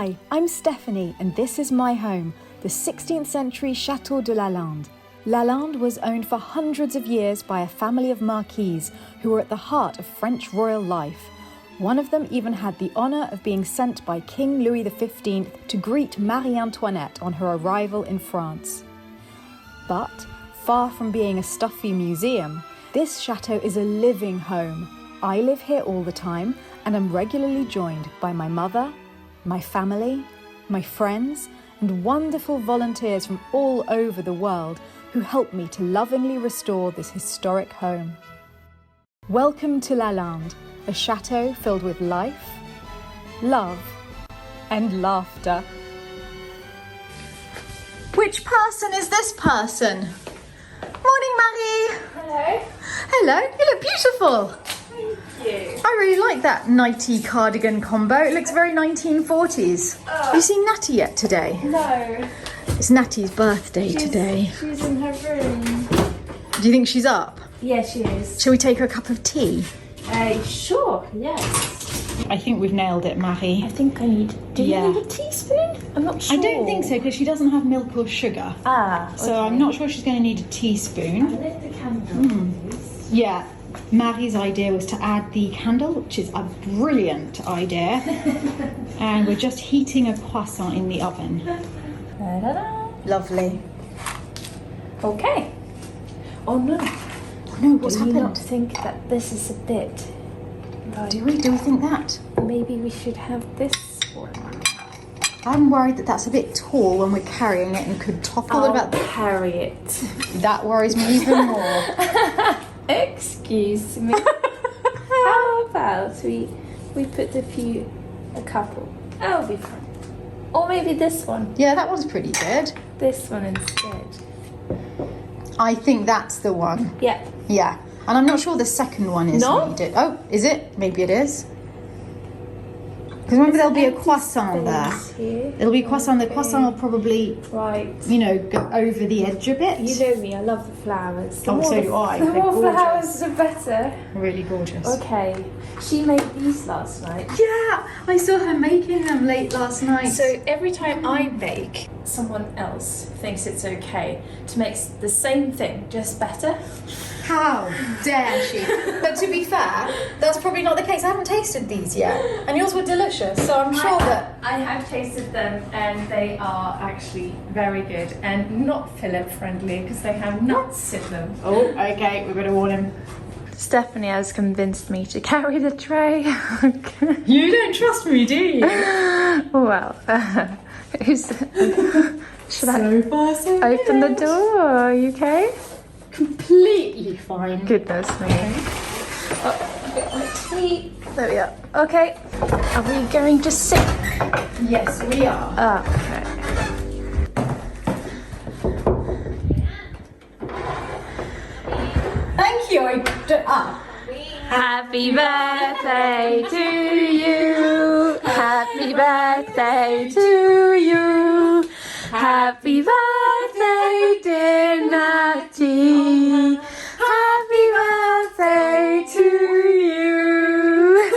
Hi, I'm Stephanie and this is my home, the 16th century Chateau de Lalande. Lalande was owned for hundreds of years by a family of marquises who were at the heart of French royal life. One of them even had the honour of being sent by King Louis XV to greet Marie Antoinette on her arrival in France. But, far from being a stuffy museum, this chateau is a living home. I live here all the time and am regularly joined by my mother, my family, my friends, and wonderful volunteers from all over the world who help me to lovingly restore this historic home. Welcome to Lalande, a chateau filled with life, love, and laughter. Which person is this person? Morning, Marie. Hello. Hello, you look beautiful. Thank you. I really like that nighty cardigan combo. It looks very 1940s. Have you seen Natty yet today? No. It's Natty's birthday today. She's in her room. Do you think she's up? Yeah, she is. Shall we take her a cup of tea? Sure, yes. I think we've nailed it, Marie. I think I need... Do you need a teaspoon? I'm not sure. I don't think so, because she doesn't have milk or sugar. Ah, okay. So I'm not sure she's going to need a teaspoon. I lit the candle, please. Yeah, Marie's idea was to add the candle, which is a brilliant idea. And we're just heating a croissant in the oven. Da-da-da. Lovely. Okay. Oh no. Oh no, what's Do you happened? not think that this is a bit... Like, Do we think that? maybe we should have this one? I'm worried that that's a bit tall when we're carrying it and could topple. What about that? Carry it. That worries me even more. Excuse me. How about we put a couple? That'll be fun. Or maybe this one. Yeah, that one's pretty good. This one instead. I think that's the one. Yeah. Yeah. And I'm not sure the second one is No? needed. Oh, is it? Maybe it is. Because remember there'll be a croissant there. Here. It'll be croissant. The croissant will probably, Right. you know, go over the edge a bit. You know me, I love the flowers. The Oh, more so do I. The They're more gorgeous. flowers, the better. Really gorgeous. Okay. She made these last night. Yeah, I saw her making them late last night. So every time I bake, someone else thinks it's okay to make the same thing, just better. How dare she? But to be fair, that's probably not the case. I haven't tasted these yet. And yours were delicious, so I'm sure that... I have tasted them and they are actually very good and not Philip friendly because they have nuts in them. Oh, okay, we better warn him. Stephanie has convinced me to carry the tray. You don't trust me, do you? Well, should I far, so open the door? Are you okay? Completely fine. Goodness me. Oh, a bit on tea. There we are. Okay. Are we going to sit? Yes, we are. Okay. Thank you. Happy birthday to you. Happy birthday to you. Happy birthday, dear Natty. Happy birthday to you.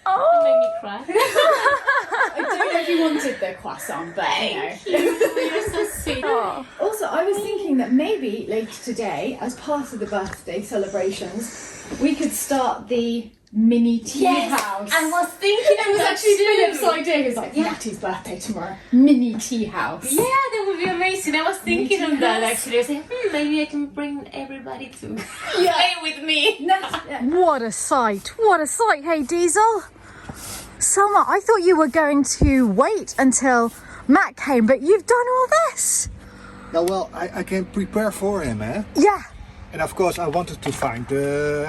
Oh, made me cry. I don't know if you wanted the croissant, but You're so sweet. Oh. Also, I was thinking that maybe later today, as part of the birthday celebrations, we could start the mini tea house. I was thinking It was actually Philip's idea. He was like, Natty's birthday tomorrow. Mini tea house. Yeah, that would be amazing. I was thinking of that actually. I was like, maybe I can bring everybody to play with me. What a sight. What a sight. Hey, Diesel. Selmar, I thought you were going to wait until Matt came, but you've done all this. No, well, I can prepare for him, eh? Yeah. And of course, I wanted to find it.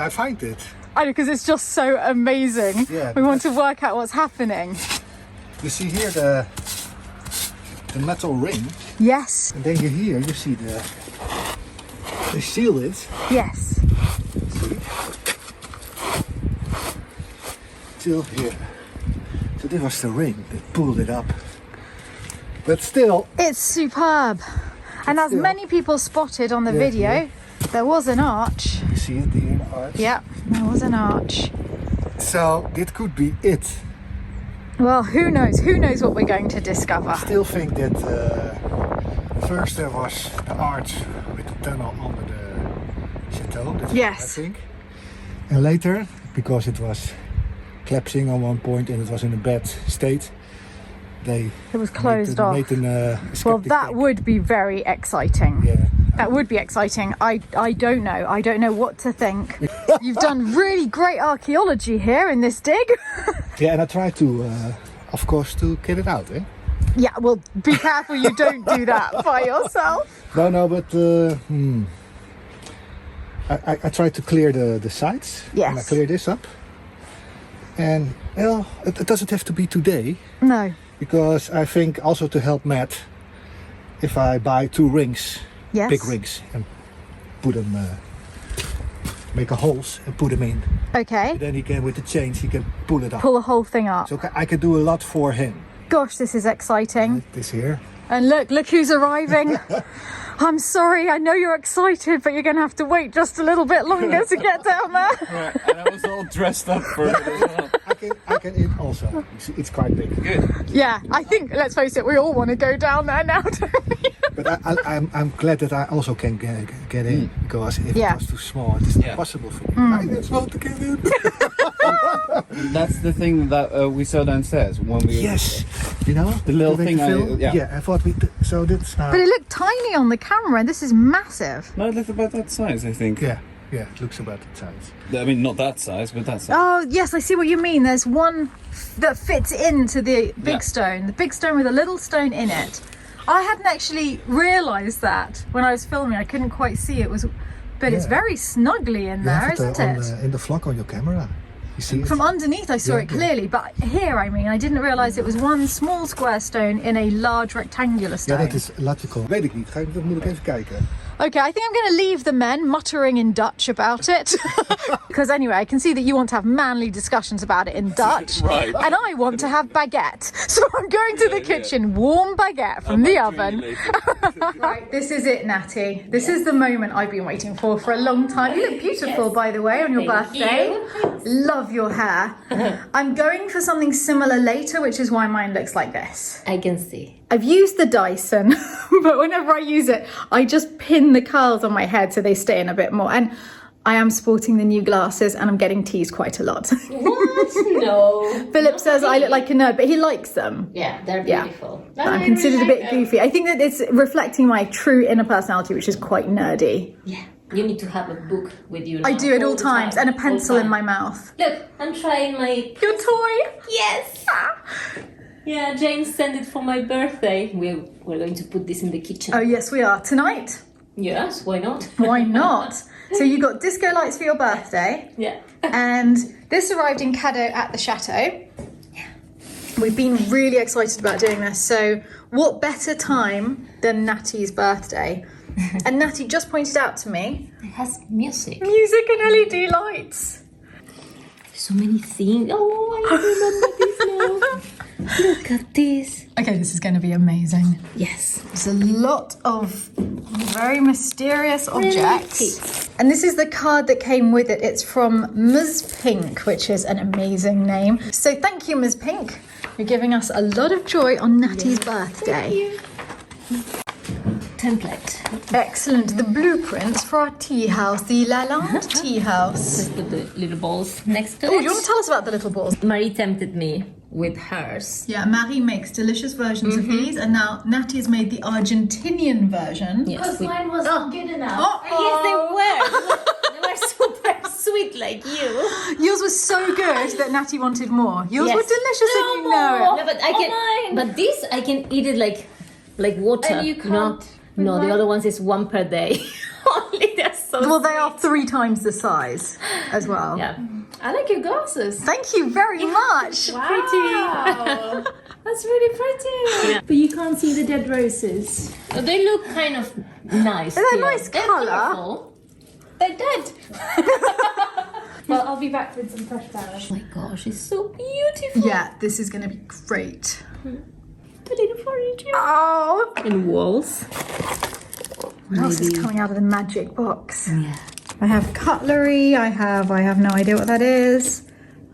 I know, because it's just so amazing. Yeah. We want to work out what's happening. You see here the metal ring, Yes. and then you see the seal it. Yes. See? Till here. So this was the ring that pulled it up. But still, It's superb. And as still- many people spotted on the Yeah, video, yeah. there was an arch. you see it, the arch. Yeah, there was an arch. So this could be it. Well, who knows? Who knows what we're going to discover? I still think that first there was the arch with the tunnel under the chateau. That's Yes. what I think. And later, because it was collapsing on one point and it was in a bad state, it was closed off. Well, that would be very exciting. Yeah. That would be exciting. I don't know. I don't know what to think. You've done really great archaeology here in this dig. Yeah, and I tried to, of course, to get it out, eh? Yeah, well, be careful you don't do that by yourself. No, but I tried to clear the sides. Yes. And I cleared this up. And, well, it doesn't have to be today. No. Because I think also to help Matt, if I buy 2 rings, Yes. big rings, and put them, make a holes and put them in. Okay. Then he can, with the chains, he can pull it up. Pull the whole thing up. So I can do a lot for him. Gosh, this is exciting. This here. And look who's arriving. I'm sorry, I know you're excited, but you're going to have to wait just a little bit longer to get down there. Right, and I was all dressed up for it as well. I can eat also. It's quite big. Good. Yeah, I think, let's face it, we all want to go down there now, don't we? But I'm glad that I also can get in, because if Yeah. it was too small, it's not possible for me. I just want to get in. That's the thing that we saw downstairs when we. Yes, you know The little to make thing the film? yeah. I thought so that's now. But it looked tiny on the camera, and this is massive. No, it looked about that size, I think. Yeah, it looks about the size. I mean, not that size, but that size. Oh, yes, I see what you mean. There's one that fits into the big Yeah. stone, the big stone with a little stone in it. I hadn't actually realised that when I was filming. I couldn't quite see it was, but it's Yeah. very snugly in You there, have isn't it it? in the vlog on your camera. You see it? From underneath I saw Yeah, it clearly, but here, I mean, I didn't realise it was one small square stone in a large rectangular Ja, stone. dat is logical. Weet ik niet. Dat moet ik even kijken. Okay, I think I'm going to leave the men muttering in Dutch about it. Because anyway, I can see that you want to have manly discussions about it in Dutch. Right. And I want to have baguette. So I'm going to the kitchen, warm baguette from the oven. Right, this is it, Natty. This is the moment I've been waiting for a long time. You look beautiful, by the way, on your birthday. Love your hair. I'm going for something similar later, which is why mine looks like this. I can see. I've used the Dyson, but whenever I use it, I just pin the curls on my head so they stay in a bit more. And I am sporting the new glasses and I'm getting teased quite a lot. What? No. Philip says I look like a nerd, but he likes them. Yeah, they're Yeah. beautiful. But I'm considered a bit goofy. I think that it's reflecting my true inner personality, which is quite nerdy. Yeah. You need to have a book with you. I now, do at all the times, time, and a pencil all in my time. mouth. Look, I'm trying my. Your toy? Yes. Yeah, James sent it for my birthday. We're going to put this in the kitchen. Oh yes, we are. Tonight? Yes, why not? Why not? So you got disco lights for your birthday. Yeah. And this arrived in cadeau at the chateau. We've been really excited about doing this. So what better time than Natty's birthday? And Natty just pointed out to me, It has music. music and LED lights. So many things. Oh, I remember this now. Look at this. Okay, this is going to be amazing. Yes. There's a lot of very mysterious objects. And this is the card that came with it. It's from Ms. Pink, which is an amazing name. So thank you, Ms. Pink. You're giving us a lot of joy on Natty's birthday. Template. Excellent. The blueprints for our tea house, the Lalande tea house. Just put the little balls next to Oh, it. you want to tell us about the little balls? Marie tempted me with hers. Yeah, Marie makes delicious versions of these, and now Natty's made the Argentinian version. Yes. Mine wasn't good enough. Yes, they were. They were super sweet like you. Yours was so good that Natty wanted more. Yours Yes. were delicious and you know No, it. but I can. But this I can eat it like water. And you can't. No, the other ones is one per day. Only they're so. Well, they are 3 times the size as well. Yeah. I like your glasses. Thank you very much. Wow. That's really pretty. Yeah. But you can't see the dead roses. They look kind of nice. They're a still. nice They're colour. colourful. They're dead. Well, I'll be back with some fresh flowers. Oh my gosh, it's so beautiful. Yeah, this is going to be great. The little furniture. Oh, And walls. what else is coming out of the magic box? Yeah. I have cutlery. I have no idea what that is.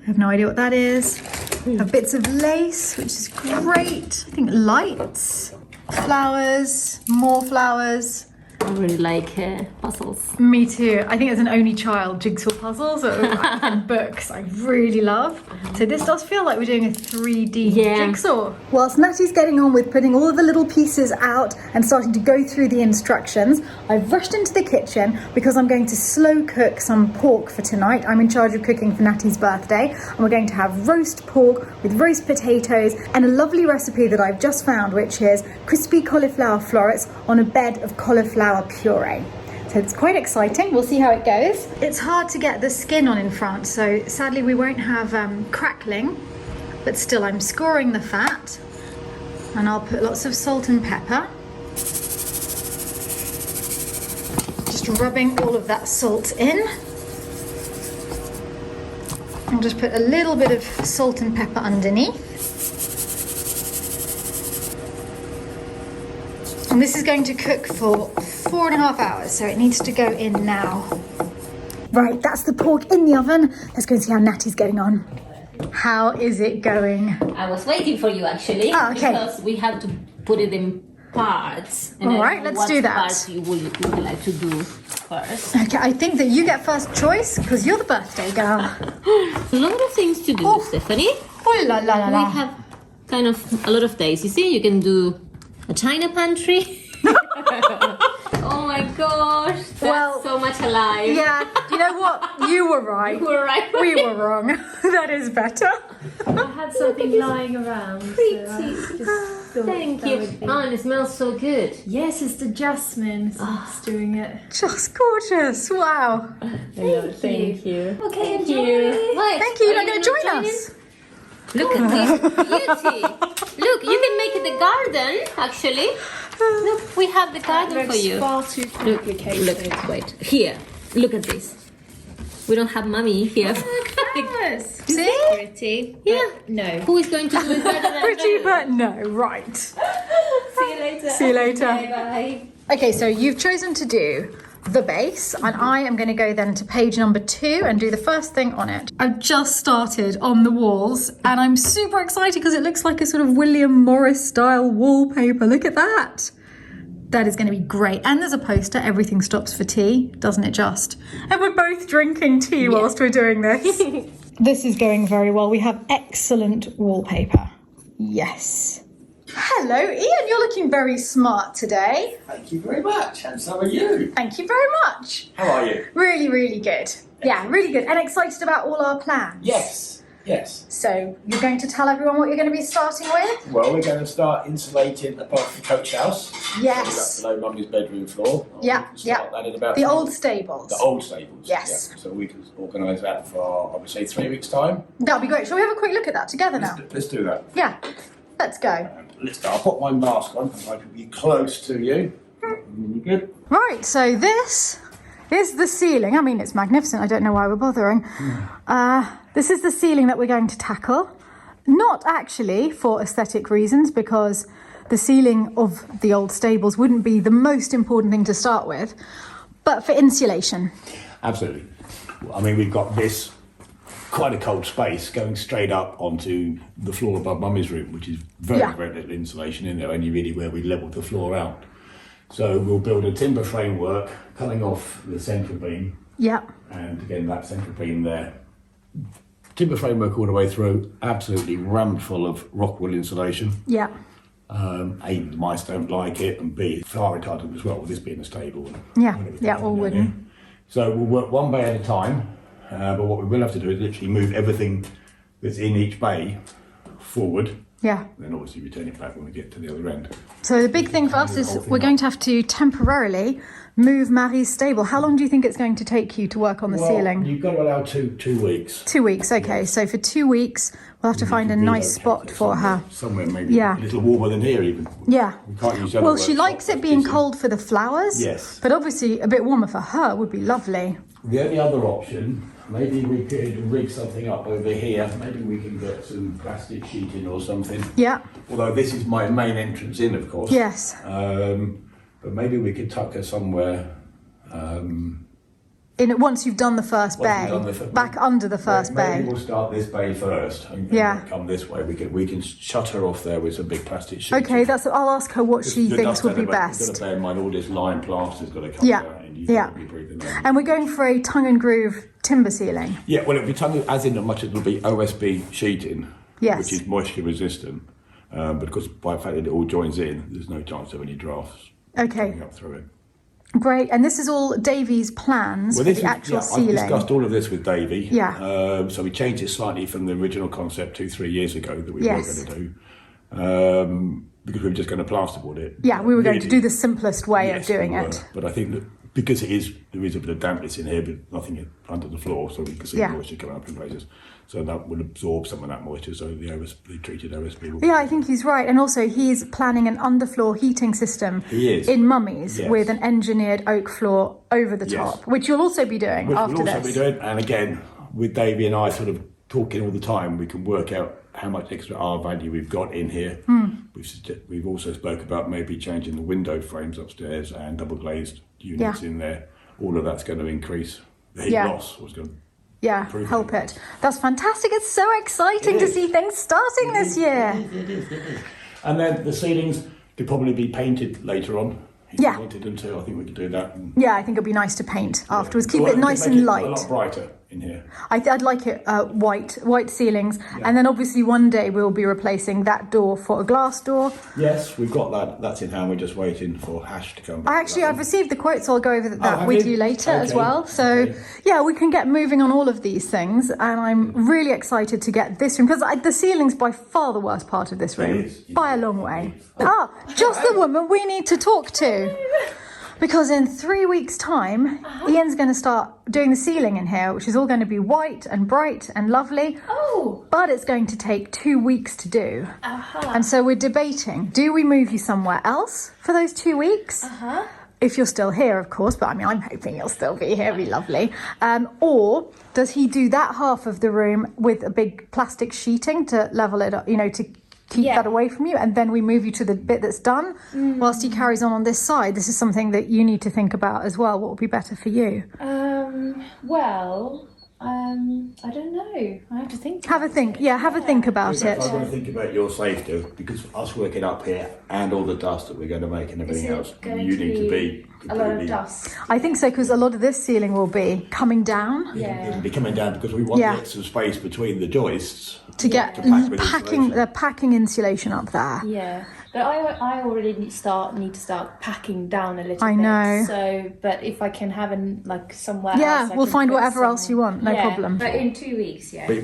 I have no idea what that is. Have bits of lace, which is great. I think lights, flowers, more flowers. I really like puzzles. Me too. I think as an only child, jigsaw puzzles and books I really love. So this does feel like we're doing a 3D jigsaw. Whilst Natty's getting on with putting all the little pieces out and starting to go through the instructions, I've rushed into the kitchen because I'm going to slow cook some pork for tonight. I'm in charge of cooking for Natty's birthday, and we're going to have roast pork with roast potatoes and a lovely recipe that I've just found, which is crispy cauliflower florets on a bed of cauliflower puree. So it's quite exciting. We'll see how it goes. It's hard to get the skin on in France, so sadly we won't have crackling, but still I'm scoring the fat, and I'll put lots of salt and pepper. Just rubbing all of that salt in. I'll just put a little bit of salt and pepper underneath. And this is going to cook for 4.5 hours, so it needs to go in now. Right, that's the pork in the oven. Let's go and see how Natty's getting on. How is it going? I was waiting for you actually. Oh, okay. Because we have to put it in parts. All right, let's do that. Parts you would like to do first. Okay, I think that you get first choice because you're the birthday girl. A lot of things to do, Stephanie. Oh la la la We la. have kind of a lot of days. You see, you can do a china pantry. Oh my gosh, that's so much alive. Yeah, you know what? You were right. You were right. We were wrong. That is better. I had something lying around. Thank you. Oh, and it smells so good. Yes, it's the jasmine that's doing it. Just gorgeous. Wow. Thank you. Okay, enjoy. Wait, Thank you. You're are not going to join us. Look at this beauty. Look, you can make it the garden, actually. Look, we have the garden for you. Far too complicated. Look, wait. Here, look at this. We don't have mummy here. See? Pretty. Yeah. No. Who is going to do it better than Pretty, her? but no. Right. See you later. See you later. Bye. Okay, so you've chosen to do the base, and I am going to go then to page number 2 and do the first thing on it. I've just started on the walls, and I'm super excited because it looks like a sort of William Morris style wallpaper. Look at that. That is going to be great. And there's a poster, everything stops for tea, doesn't it just? And we're both drinking tea whilst we're doing this. This is going very well. We have excellent wallpaper. Yes. Hello, Ian. You're looking very smart today. Thank you very much, and so are you. Thank you very much. How are you? Really, really good. Yeah, really good. And excited about all our plans. Yes, yes. So you're going to tell everyone what you're going to be starting with? Well, we're going to start insulating the part of the coach house. Yes. So that's below Mummy's bedroom floor. Yeah, We'll start that in about The 3 old weeks. stables. The old stables. Yes. Yeah. So we can organise that for, I would say, 3 weeks' time. That'll be great. Shall we have a quick look at that together now? Let's do that. Yeah. Let's go. Let's go. I'll put my mask on and I can be close to you. You good? Right, so this is the ceiling. I mean, it's magnificent. I don't know why we're bothering. This is the ceiling that we're going to tackle. Not actually for aesthetic reasons, because the ceiling of the old stables wouldn't be the most important thing to start with, but for insulation. Absolutely. I mean, we've got this quite a cold space going straight up onto the floor above Mummy's room, which is very little insulation in there, only really where we leveled the floor out. So we'll build a timber framework coming off the central beam. Yeah. And again, that central beam there. Timber framework all the way through, absolutely rammed full of rock wool insulation. Yeah. A, the mice don't like it, and B, fire retardant as well, with this being a stable. Yeah, all wooden. So we'll work one bay at a time. But what we will have to do is literally move everything that's in each bay forward. Yeah. Then obviously return it back when we get to the other end. So the big thing for us is we're going to have to temporarily move Marie's stable. How long do you think it's going to take you to work on the ceiling? You've got to allow two weeks. 2 weeks, okay. Yes. So for 2 weeks, we'll have to find a nice spot for her. Somewhere maybe a little warmer than here even. Yeah. We can't use Well, she likes it being cold for the flowers. Yes. But obviously a bit warmer for her would be lovely. The only other option, maybe we could rig something up over here. Maybe we can get some plastic sheeting or something. Yeah. Although this is my main entrance in, of course. Yes. But maybe we could tuck her somewhere once you've done the first bay, back under the first bay. Maybe we'll start this bay first and come this way. We can shut her off there with some big plastic sheets. Okay, I'll ask her what she thinks would be best. You've got to bear in mind all this lime plaster's got to come out and you've got to be breathing in. And we're going for a tongue and groove timber ceiling. Yeah, well, it'll be tongue as in much as it'll be OSB sheeting, which is moisture resistant. Because by the fact that it all joins in, there's no chance of any drafts coming up through it. Great, and this is all Davey's plans for the actual ceiling. I discussed all of this with Davey. Yeah. So we changed it slightly from the original concept 2-3 years ago that we were going to do. Because we were just going to plasterboard it. Yeah, we were going to do the simplest way of doing it. But I think that because there is a bit of dampness in here, but nothing under the floor, so we can see moisture coming up in places. So that will absorb some of that moisture, so the treated OSB will... Yeah, I think he's right. And also he's planning an underfloor heating system in Mummy's with an engineered oak floor over the top, which you'll also be doing after this. We'll also be doing, and again, with Davey and I sort of talking all the time, we can work out how much extra R value we've got in here. We've also spoke about maybe changing the window frames upstairs and double glazed units in there. All of that's going to increase the heat loss. Was going to help it. That's fantastic. It's so exciting to see things starting this year. It is. And then the ceilings could probably be painted later on. Painted them too. I think we could do that. I think it'd be nice to paint afterwards. Keep it nice and light. A lot brighter in here. I'd like it white ceilings, and then obviously one day we'll be replacing that door for a glass door. Yes, we've got that. That's in hand. We're just waiting for Hash to come back. I've received the quotes. So I'll go over that with you later as well. So we can get moving on all of these things, and I'm really excited to get this room because the ceiling's by far the worst part of this room by a long way. Just the woman we need to talk to. Because in 3 weeks' time, Ian's going to start doing the ceiling in here, which is all going to be white and bright and lovely. But it's going to take 2 weeks to do. And so we're debating, do we move you somewhere else for those 2 weeks? If you're still here, of course, but I mean, I'm hoping you'll still be here, it'd be lovely. Or does he do that half of the room with a big plastic sheeting to level it up, to keep that away from you, and then we move you to the bit that's done whilst he carries on this side? This is something that you need to think about as well. What would be better for you? I don't know. I have to think. Have a think. Have a think about it. I'm going to think about your safety, because us working up here and all the dust that we're going to make and everything else, you need to be a lot of dust. I think so, because a lot of this ceiling will be coming down. It'll be coming down because we want the extra space between the joists to get packing insulation up there. Yeah. But I already need to start packing down a little bit. I know. So, but if I can have somewhere else. We'll find whatever else you want, no problem. But in 2 weeks, 3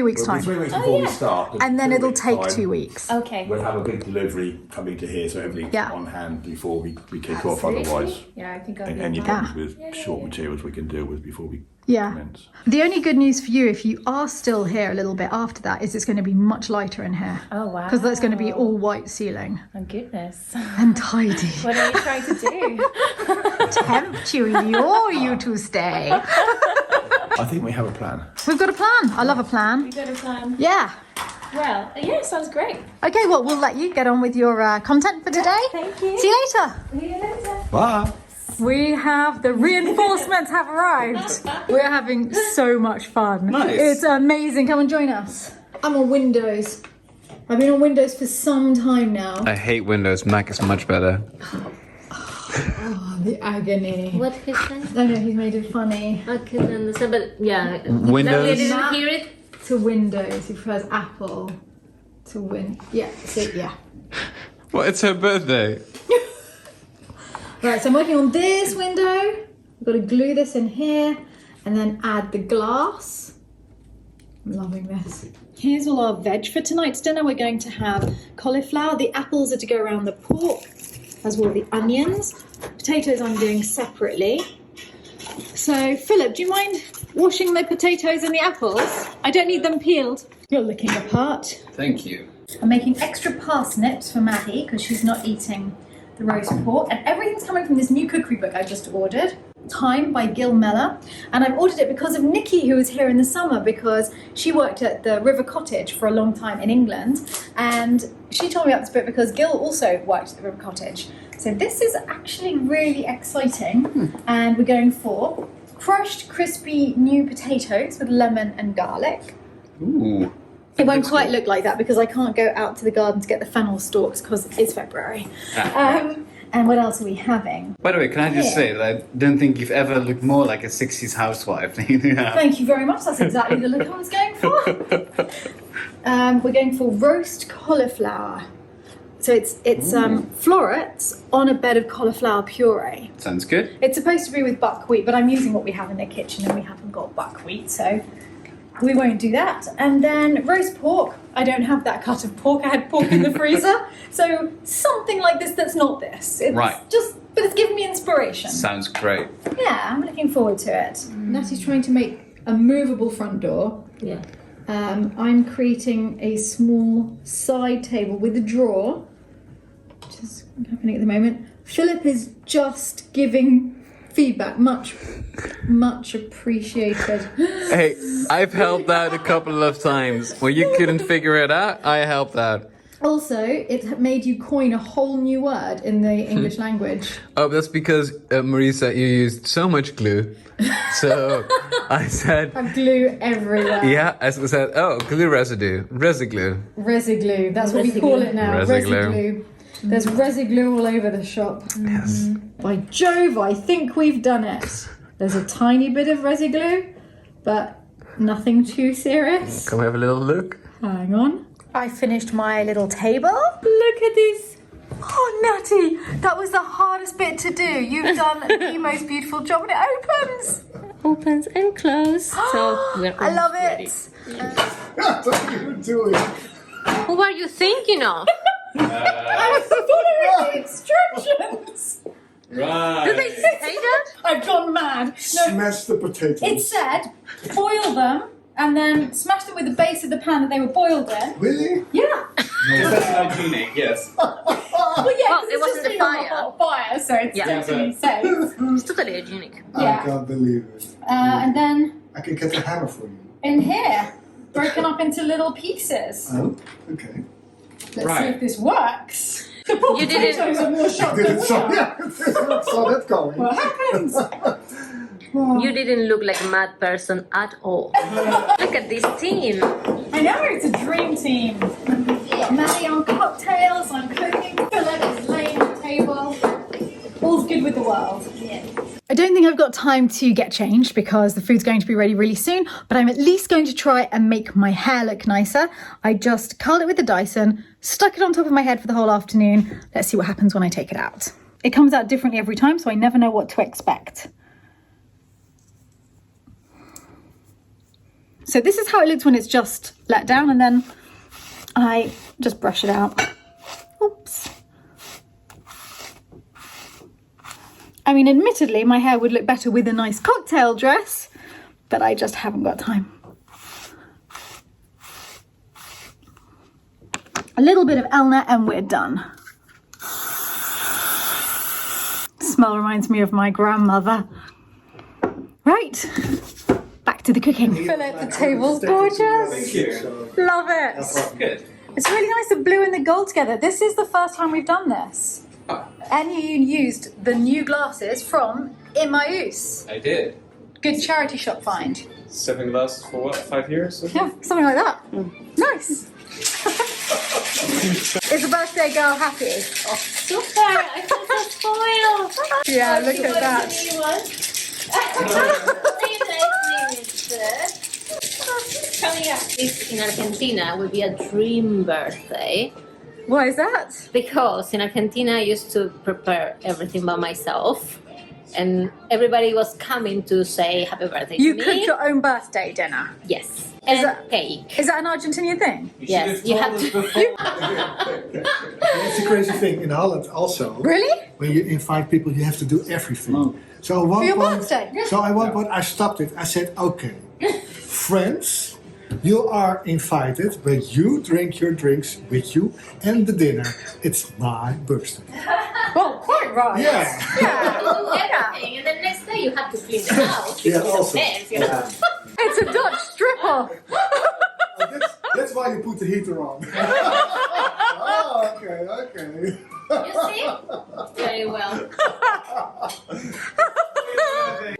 weeks time. 3 weeks before we start. And then it'll take 2 weeks. Okay. We'll have a big delivery coming to here, so everything's on hand before we kick off. Otherwise, I think I'll any problems with short materials we can deal with before we commence. The only good news for you, if you are still here a little bit after that, is it's going to be much lighter in here. Oh wow! Because that's going to be all white ceiling. Oh goodness! And tidy. What are you trying to do? Tempt you, lure you to stay. I think we have a plan. We've got a plan. I love a plan. We've got a plan. Yeah. Well, sounds great. Okay, well, we'll let you get on with your content for today. Thank you. See you later. See you later. Bye. The reinforcements have arrived. We're having so much fun. Nice. It's amazing. Come and join us. I'm on Windows. I've been on Windows for some time now. I hate Windows. Mac is much better. Oh, the agony. What he said? I know, he's made it funny. I can understand, but Windows. I didn't hear it. To Windows, he prefers Apple to Win. Yeah, Well, it's her birthday. Right, so I'm working on this window. I've got to glue this in here and then add the glass. I'm loving this. Here's all our veg for tonight's dinner. We're going to have cauliflower. The apples are to go around the pork, as well as the onions. Potatoes I'm doing separately. So, Philip, do you mind washing the potatoes and the apples? I don't need them peeled. You're looking apart. Thank you. I'm making extra parsnips for Maddie because she's not eating the roast pork, and everything's coming from this new cookery book I just ordered, Time by Gil Mellor, and I've ordered it because of Nikki, who was here in the summer, because she worked at the River Cottage for a long time in England, and she told me about this book because Gil also worked at the River Cottage. So this is actually really exciting, and we're going for crushed, crispy new potatoes with lemon and garlic. Ooh. It won't quite look like that because I can't go out to the garden to get the fennel stalks because it's February. And what else are we having? By the way, can I just say that I don't think you've ever looked more like a 60s housewife than you do now. Thank you very much. That's exactly the look I was going for. We're going for roast cauliflower. So it's florets on a bed of cauliflower puree. Sounds good. It's supposed to be with buckwheat, but I'm using what we have in the kitchen and we haven't got buckwheat, so we won't do that. And then roast pork. I don't have that cut of pork. I had pork in the freezer. So something like this that's not this. It's Right. but it's given me inspiration. Sounds great. Yeah, I'm looking forward to it. Natty's trying to make a movable front door. Yeah. I'm creating a small side table with a drawer, which is happening at the moment. Philip is just giving feedback, much appreciated. Hey, I've helped out a couple of times. When you couldn't figure it out, I helped out. Also, it made you coin a whole new word in the English language. Oh, that's because Marisa, you used so much glue. So I said, I have glue everywhere. yeah, I said, oh, glue residue, residue. Resiglue, that's what we call it now. Resiglue. There's residue all over the shop. Yes. By Jove, I think we've done it. There's a tiny bit of residue, but nothing too serious. Can we have a little look? Hang on. I finished my little table. Look at this. Oh, Natty, that was the hardest bit to do. You've done the most beautiful job and it opens. Opens and closes. So we're I love ready. it. What are you doing? Who are you thinking of? I was following the instructions. Right. Did they say that? I've gone mad. No, Smash the potatoes. it said boil them and then smash them with the base of the pan that they were boiled in. Really? Yeah. That's hygienic, yes. Well, yeah, Well, 'cause it was just the been on a fire. hot fire, so it's Yeah. totally safe. It's totally hygienic. Yeah. I can't believe it. And then I can get a hammer for you. in here, broken up into little pieces. Oh, okay. Let's see Right. if this works. The poor You didn't- potatoes are more shocked than Didn't we saw, are. yeah, saw that coming. What happens? You didn't look like a mad person at all. Look at this team. I know, it's a dream team. Maddie on cocktails, I'm cooking, Philip is laying on the table. All's good with the world. Yeah. I don't think I've got time to get changed because the food's going to be ready really soon, but I'm at least going to try and make my hair look nicer. I just curled it with the Dyson, stuck it on top of my head for the whole afternoon. Let's see what happens when I take it out. It comes out differently every time, so I never know what to expect. So this is how it looks when it's just let down, and then I just brush it out. Oops. I mean, admittedly, my hair would look better with a nice cocktail dress, but I just haven't got time. A little bit of Elna and we're done. Smell reminds me of my grandmother. Right, back to the cooking. Philip, the table's gorgeous. Thank you. Love it. That's good. It's really nice, the blue and the gold together. This is the first time we've done this. And you used the new glasses from Emmaus. I did. Good charity shop find. 7 glasses for what, 5 years? Yeah, something like that. Nice. Is the birthday girl happy? Oh, Super! I feel so spoiled. yeah, look at that. Coming up this in Argentina will be a dream birthday Why is that? because in Argentina I used to prepare everything by myself and everybody was coming to say happy birthday You to cook me. your own birthday dinner. Yes. And that- cake. Is that an Argentinian thing? Yes, you have to. It's a crazy thing in Holland also. Really? When you invite people, you have to do everything. So at one For your point, birthday? so at one point I stopped it. I said, okay, friends, you are invited, but you drink your drinks with you and the dinner. It's my birthday. Well, quite right. Yeah. do everything, and then next day you have to clean the house. Yeah, because of also. mess, you know? It's a Dutch stripper. That's why you put the heater on. Oh, okay. You see? Very well.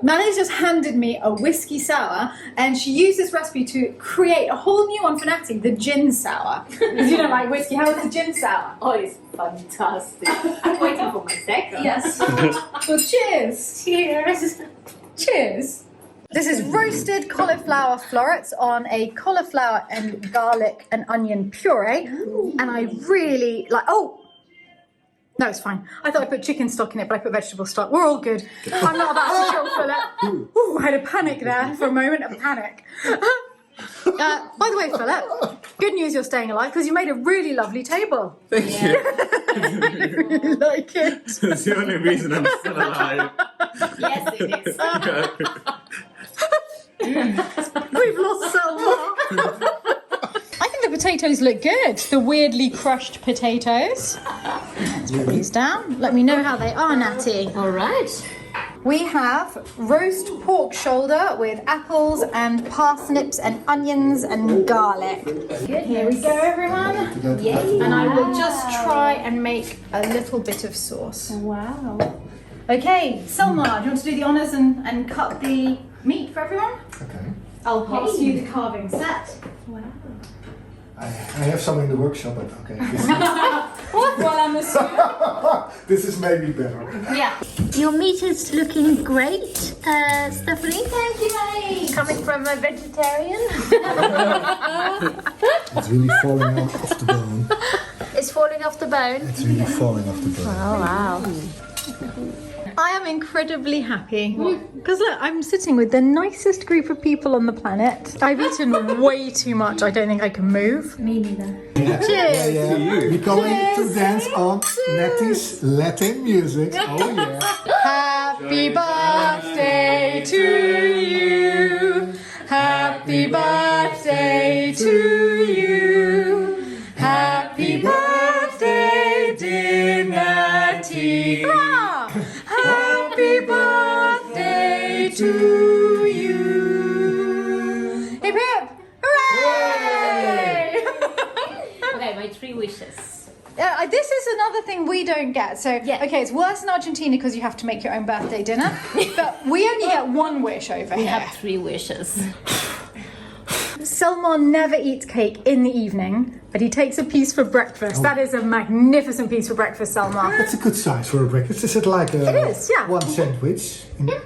Mary's just handed me a whiskey sour, and she used this recipe to create a whole new one for Natty, the gin sour. Because you don't like whiskey. How is the gin sour? Oh, it's fantastic. I'm waiting for my second. Yes. Well, cheers. Cheers. Cheers. This is roasted cauliflower florets on a cauliflower and garlic and onion puree. Ooh. And I really like, oh, no, it's fine. I thought I put chicken stock in it, but I put vegetable stock. We're all good. I'm not about to kill Philip. Ooh, I had a panic there for a moment, a panic. By the way, Philip, good news you're staying alive because you made a really lovely table. Thank you. I really like it. That's the only reason I'm still alive. Yes, it is. We've lost Selmar. I think the potatoes look good. The weirdly crushed potatoes. Let's put these down. Let me know how they are, Natty. All right. We have roast pork shoulder with apples and parsnips and onions and garlic. Good. Here we go, everyone. Yay. And I will just try and make a little bit of sauce. Wow. Okay, Selmar, do you want to do the honours and cut the meat for everyone? Okay. I'll pass you the carving set. Wow. I have some in the workshop, but okay. What? Well, I'm assuming. This is maybe better. Yeah. Your meat is looking great, Stephanie. Thank you, Maddie. Coming from a vegetarian. It's really falling off the bone. It's falling off the bone. It's really falling off the bone. Oh, wow. I am incredibly happy because look, I'm sitting with the nicest group of people on the planet. I've eaten way too much. I don't think I can move. Me neither. Cheers. We're going to dance on NATI'S Latin music. Oh yeah. Happy birthday to you. Happy birthday to you. Happy birthday, dear Natty. Happy birthday to you. Hip hip! Hooray! Okay, my 3 wishes. This is another thing we don't get. So, okay, it's worse in Argentina because you have to make your own birthday dinner. But we only get 1 wish over We here. have 3 wishes. Selmar never eats cake in the evening, but he takes a piece for breakfast. That is a magnificent piece for breakfast, Selmar. That's a good size for a breakfast. Is it like a It is, yeah. 1 sandwich? Yeah,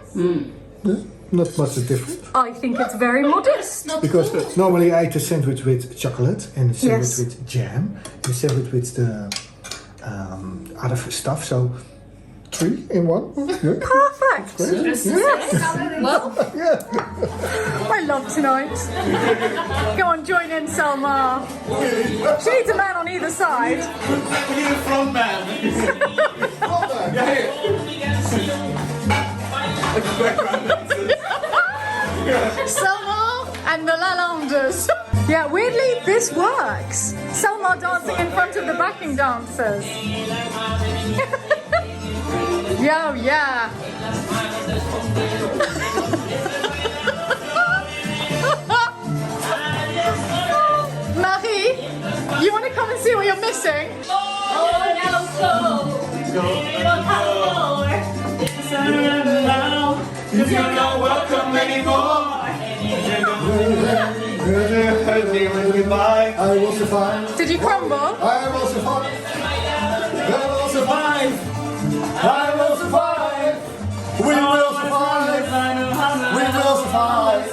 not much different. I think it's very modest. Because normally I eat a sandwich with chocolate and a sandwich Yes. with jam, and a sandwich with the other stuff. So 3 in 1. Yeah. Perfect. Yes. Well, I love tonight. Go on, join in, Selmar. She needs a man on either side. Front man. Selmar and the Lalandes. Yeah, weirdly, this works. Selmar dancing in front of the backing dancers. Yo, yeah. Marie, you want to come and see what you're missing? You're not welcome anymore. I will survive. Did you crumble? I will survive. I will survive. I will survive. We will survive. We will survive.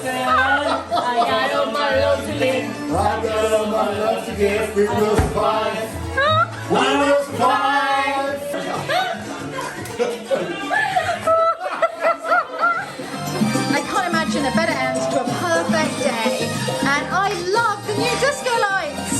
I got all my love to give. I got all my love to give. We will survive. We will survive. I can't imagine a better end to a perfect day. And I love the new disco lights.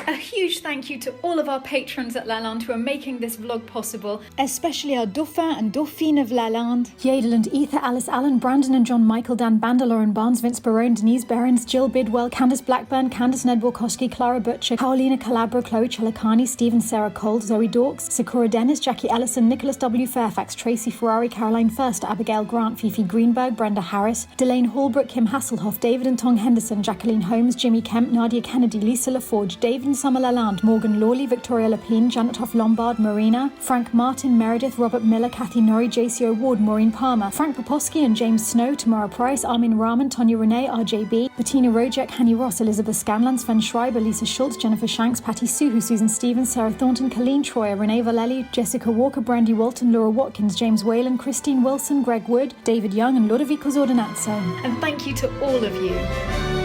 A huge thank you to all of our patrons at Lalande who are making this vlog possible, especially our Dauphin and Dauphine of Lalande, Yadel and Ether, Alice Allen, Brandon and John Michael, Dan Bander, Lauren Barnes, Vince Barone, Denise Behrens, Jill Bidwell, Candice Blackburn, Candice and Ed Walkowski, Clara Butcher, Paulina Calabro, Chloe Chalakani, Stephen Sarah Cold, Zoe Dorks, Sakura Dennis, Jackie Ellison, Nicholas W. Fairfax, Tracy Ferrari, Caroline First, Abigail Grant, Fifi Greenberg, Brenda Harris, Delane Hallbrook, Kim Hasselhoff, David and Tong Henderson, Jacqueline Holmes, Jimmy Kemp, Nadia Kennedy, Lisa LaForge, David and Summer Lalande, Morgan Lawley, Victoria Lapine, Janet Hoff Lombard, Marina, Frank Martin, Meredith, Robert Miller, Kathy Norrie, JC Ward, Maureen Palmer, Frank Poposky and James Snow, Tamara Price, Armin Rahman, Tonya Renee, RJB, Bettina Rojek, Hanny Ross, Elizabeth Scanlon, Sven Schreiber, Lisa Schultz, Jennifer Shanks, Patty Suhu, Susan Stevens, Sarah Thornton, Colleen Troyer, Renee Valelli, Jessica Walker, Brandy Walton, Laura Watkins, James Whalen, Christine Wilson, Greg Wood, David Young and Ludovico Ordonazzo. And thank you to all of you.